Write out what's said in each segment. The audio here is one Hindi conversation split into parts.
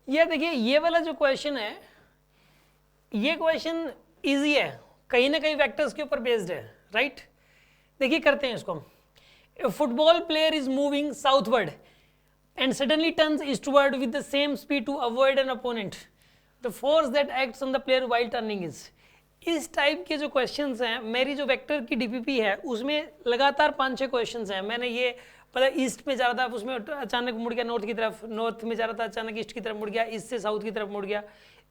ये देखिए ये वाला जो क्वेश्चन है, ये क्वेश्चन इजी है, कहीं ना कहीं वेक्टर्स के ऊपर बेस्ड है, राइट। देखिए करते हैं इसको। Football player is moving southward and suddenly turns eastward with the same speed to avoid an opponent, the force that acts on the player while turning is. इस टाइप के जो क्वेश्चंस हैं, मेरी जो वेक्टर की डीपीपी है उसमें लगातार 5-6 क्वेश्चंस हैं। मैंने ये पहले ईस्ट में जा रहा था, उसमें अचानक मुड़ गया नॉर्थ की तरफ, नॉर्थ में जा रहा था अचानक ईस्ट की तरफ मुड़ गया, ईस्ट से साउथ की तरफ मुड़ गया।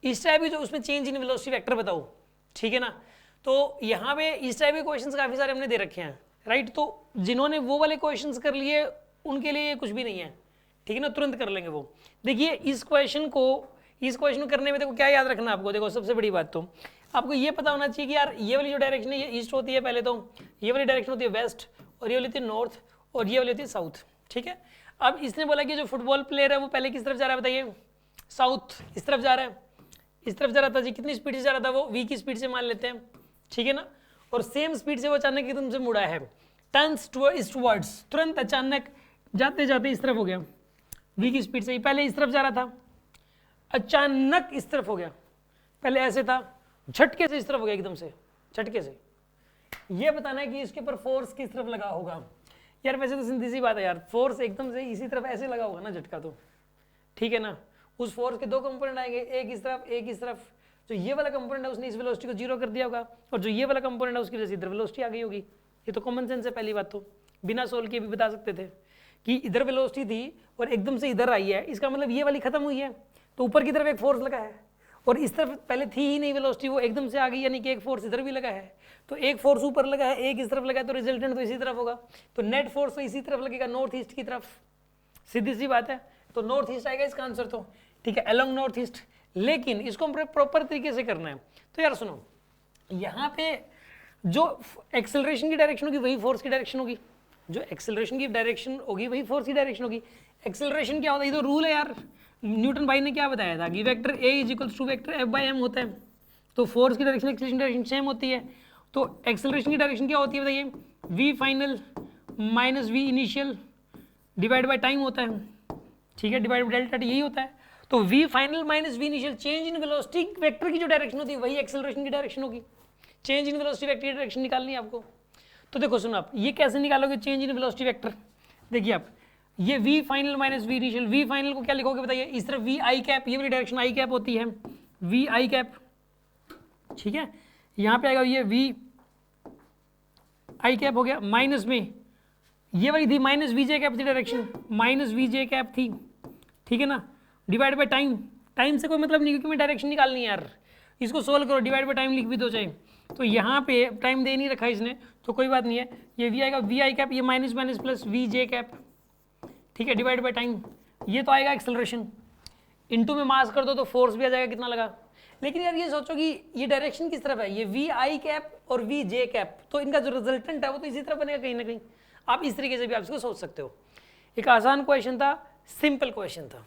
इस टाइप की जो उसमें चेंज इन वेलोसिटी वेक्टर बताओ, ठीक है ना। तो यहाँ पे इस टाइप के क्वेश्चंस काफ़ी सारे हमने दे रखे हैं, राइट। तो जिन्होंने वो वाले क्वेश्चंस कर लिए उनके लिए कुछ भी नहीं है, ठीक है ना, तुरंत कर लेंगे वो। देखिए इस क्वेश्चन को करने में देखो क्या याद रखना आपको। देखो सबसे बड़ी बात तो आपको ये पता होना चाहिए कि यार ये वाली जो डायरेक्शन है ये ईस्ट होती है, पहले तो ये वाली डायरेक्शन होती है वेस्ट, और ये वाली होती है नॉर्थ, और ये वाली होती है साउथ, ठीक है। अब इसने बोला कि जो फुटबॉल प्लेयर है वो पहले किस तरफ जा रहा है बताइए, साउथ, इस तरफ जा रहा है, इस तरफ जा रहा था जी। कितनी स्पीड से जा रहा था वो, v की स्पीड से मान लेते हैं, ठीक है ना। और सेम स्पीड से वो अचानक एकदम से मुड़ा है, टर्न्स ईस्टवर्ड्स, तुरंत अचानक जाते जाते इस तरफ हो गया v की स्पीड से ही। पहले इस तरफ जा रहा था, अचानक इस तरफ हो गया, पहले ऐसे था, झटके से इस तरफ हो गया, एकदम से झटके से। ये बताना है कि इसके ऊपर फोर्स किस तरफ लगा होगा। यार वैसे तो सीधी सी बात है यार, फोर्स एकदम से इसी तरफ ऐसे लगा होगा ना झटका, तो ठीक है ना। उस फोर्स के दो कंपोनेंट आएंगे, एक इस तरफ एक इस तरफ। जो ये वाला कंपोनेंट है उसने इस वेलोसिटी को जीरो कर दिया होगा, और जो ये वाला कंपोनेंट है उसकी वजह से इधर वेलोसिटी आ गई होगी। ये तो कॉमन सेंस है, पहली बात तो बिना सोल्व के भी बता सकते थे कि इधर वेलोसिटी थी और एकदम से इधर आई है, इसका मतलब ये वाली खत्म हुई है, तो ऊपर की तरफ एक फोर्स लगा है, और इस तरफ पहले थी ही नहीं वेलोसिटी, वो एकदम से आ गई, यानी कि एक फोर्स इधर भी लगा है। तो एक फोर्स ऊपर लगा है, एक इस तरफ लगा है, तो रिजल्टेंट तो इसी तरफ होगा, तो नेट फोर्स तो इसी तरफ लगेगा, नॉर्थ ईस्ट की तरफ, सीधी सी बात है। तो नॉर्थ ईस्ट आएगा इसका आंसर तो, ठीक है, अलोंग नॉर्थ ईस्ट। लेकिन इसको प्रॉपर तरीके से करना है। तो यार सुनो, यहाँ पे जो एक्सेलरेशन की डायरेक्शन होगी वही फोर्स की डायरेक्शन होगी, जो एक्सेलरेशन की डायरेक्शन होगी वही फोर्स की डायरेक्शन होगी। एक्सेलरेशन क्या होता है, ये तो रूल है यार, न्यूटन भाई ने क्या बताया था कि vector A is equals to vector F by M होता है। तो फोर्स की डायरेक्शन एक्सेलरेशन डायरेक्शन सेम होती है। तो एक्सेलरेशन की डायरेक्शन क्या होती है बताइए, V final minus V initial divide by time होता है, ठीक है, डिवाइड बाय डेल्टा टी, यही होता है। तो V final minus V initial, change in velocity vector की जो डायरेक्शन होती है वही एक्सेलरेशन की डायरेक्शन होगी। चेंज इन वेलोसिटी वेक्टर की डायरेक्शन निकालनी है आपको। तो देखो सुनो, आप ये कैसे निकालोगे चेंज इन वेलोसिटी वेक्टर। देखिए आप, ये v final minus V initial, v final को क्या लिखोगे बताइए, इस तरफ v आई कैप, ये वाली डायरेक्शन आई कैप होती है, v आई कैप, ठीक है। यहाँ पे आएगा ये v आई कैप हो गया, माइनस में ये वाली थी माइनस वी जे कैप थी direction, minus V J cap थी, ठीक है ना, डिवाइड बाय टाइम। टाइम से कोई मतलब नहीं, क्योंकि मैं डायरेक्शन निकालनी है यार, इसको सोल्व करो, डिवाइड बाय टाइम लिख भी दो चाहे। तो यहाँ पे टाइम दे नहीं रखा इसने, तो कोई बात नहीं है, ये v आएगा v आई कैप, ये minus minus plus V J cap, ठीक है, डिवाइड बाय टाइम। ये तो आएगा एक्सेलरेशन, इनटू में मास कर दो तो फोर्स भी आ जाएगा, कितना लगा। लेकिन यार ये सोचो कि ये डायरेक्शन किस तरफ है, ये वी आई कैप और वी जे कैप, तो इनका जो रिजल्टेंट है वो तो इसी तरफ बनेगा कहीं ना कहीं। आप इस तरीके से भी आप इसको सोच सकते हो। एक आसान क्वेश्चन था, सिंपल क्वेश्चन था।